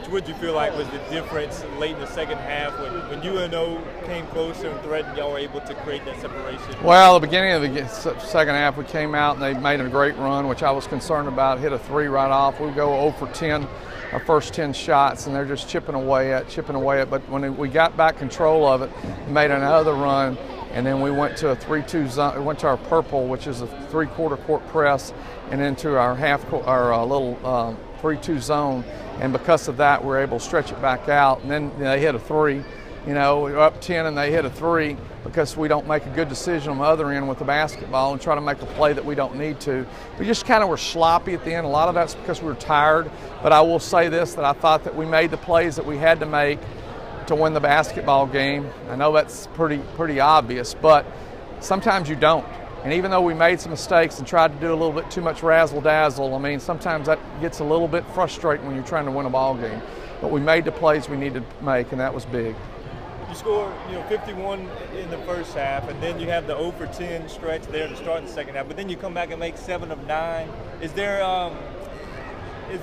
what did you feel like was the difference late in the second half when UNO came closer and threatened, y'all were able to create that separation? Well, at the beginning of the second half, we came out and they made a great run, which I was concerned about. Hit a 3 right off. We go 0 for 10, our first 10 shots, and they're just chipping away at. But when we got back control of it, we made another run, and then we went to a 3-2 zone. We went to our purple, which is a 3/4 court press, and into our little 3-2 zone. And because of that, we're able to stretch it back out. And then they hit a 3. We were up 10 and they hit a 3 because we don't make a good decision on the other end with the basketball and try to make a play that we don't need to. We just kind of were sloppy at the end. A lot of that's because we were tired. But I will say this, that I thought that we made the plays that we had to make to win the basketball game. I know that's pretty obvious, but sometimes you don't. And even though we made some mistakes and tried to do a little bit too much razzle-dazzle, I mean, sometimes that gets a little bit frustrating when you're trying to win a ball game. But we made the plays we needed to make, and that was big. You scored 51 in the first half, and then you have the 0 for 10 stretch there to start the second half. But then you come back and make 7 of 9. Is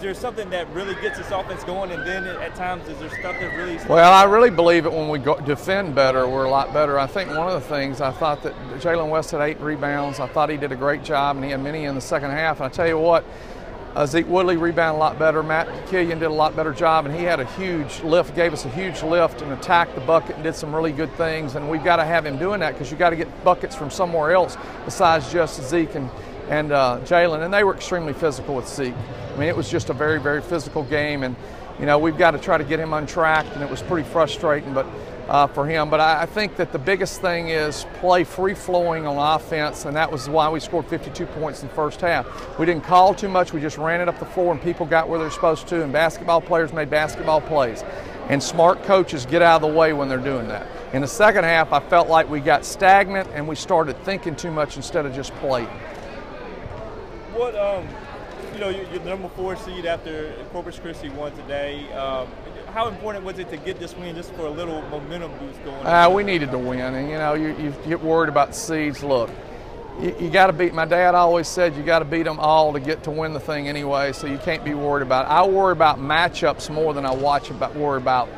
there something that really gets this offense going, and then at times is there stuff that really... Well, I really believe it when we defend better, we're a lot better. I think one of the things, I thought that Jalen West had 8 rebounds. I thought he did a great job, and he had many in the second half. And I tell you what, Zeke Woodley rebounded a lot better. Matt Killian did a lot better job, and he had a huge lift, gave us a huge lift and attacked the bucket and did some really good things. And we've got to have him doing that because you've got to get buckets from somewhere else besides just Zeke and Jalen. And they were extremely physical with Zeke. I mean, it was just a very, very physical game, and we've got to try to get him untracked, and it was pretty frustrating, but for him. But I think that the biggest thing is play free-flowing on offense, and that was why we scored 52 points in the first half. We didn't call too much; we just ran it up the floor, and people got where they're supposed to. And basketball players made basketball plays, and smart coaches get out of the way when they're doing that. In the second half, I felt like we got stagnant, and we started thinking too much instead of just playing. What you're the number 4 seed after Corpus Christi won today. How important was it to get this win just for a little momentum boost going? We needed to win, and you get worried about seeds. Look, you got to beat. My dad always said you got to beat them all to win the thing anyway. So you can't be worried about it. I worry about matchups more than I worry about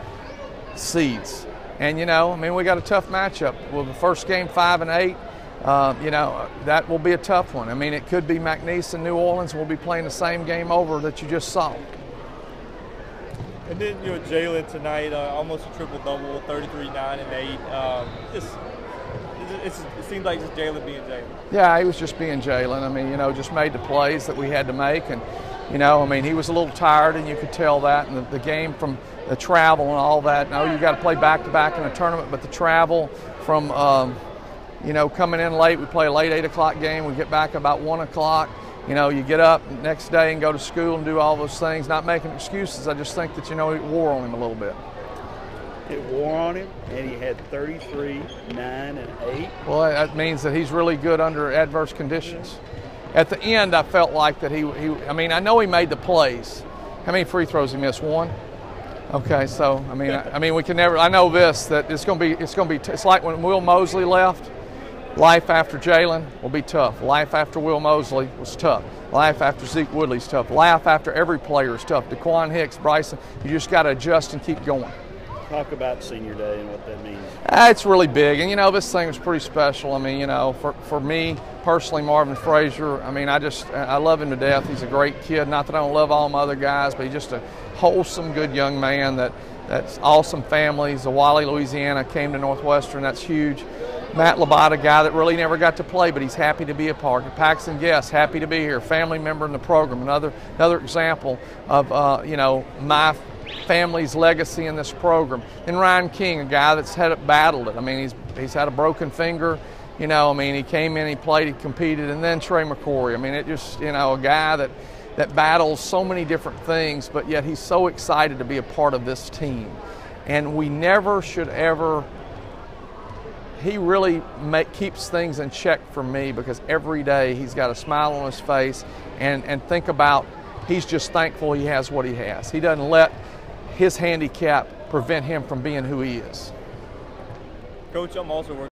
seeds. And we got a tough matchup. Well, the first game 5 and 8. That will be a tough one. I mean, it could be McConathy and New Orleans. We'll be playing the same game over that you just saw. And then, Jalen tonight, almost a triple-double, 33, 9, and 8. It seems like just Jalen being Jalen. Yeah, he was just being Jalen. I mean, just made the plays that we had to make. And, he was a little tired, and you could tell that. And the game from the travel and all that. No, you got to play back-to-back in a tournament, but the travel from coming in late, we play a late 8 o'clock game, we get back about 1 o'clock. You get up next day and go to school and do all those things, not making excuses. I just think that, it wore on him a little bit. It wore on him, and he had 33, 9, and 8. Well, that means that he's really good under adverse conditions. At the end, I felt like that I know he made the plays. How many free throws he missed? 1? Okay, so, we can never, I know this, that it's like when Will Mosley left. Life after Jalen will be tough. Life after Will Mosley was tough. Life after Zeke Woodley's tough. Life after every player is tough. DeQuan Hicks, Bryson, you just got to adjust and keep going. Talk about senior day and what that means. It's really big, and this thing was pretty special. For me personally, Marvin Frazier, I love him to death. He's a great kid. Not that I don't love all my other guys, but he's just a wholesome, good young man that's awesome family. Zawali, Louisiana, came to Northwestern. That's huge. Matt Labata, a guy that really never got to play, but he's happy to be a part. Paxton Guest, happy to be here. Family member in the program. Another example of my family's legacy in this program. And Ryan King, a guy that's battled it. He's had a broken finger. He came in, he played, he competed, and then Trey McCory. A guy that battles so many different things, but yet he's so excited to be a part of this team. And we never should ever. He really keeps things in check for me because every day he's got a smile on his face and think about he's just thankful he has what he has. He doesn't let his handicap prevent him from being who he is. Coach, I'm also working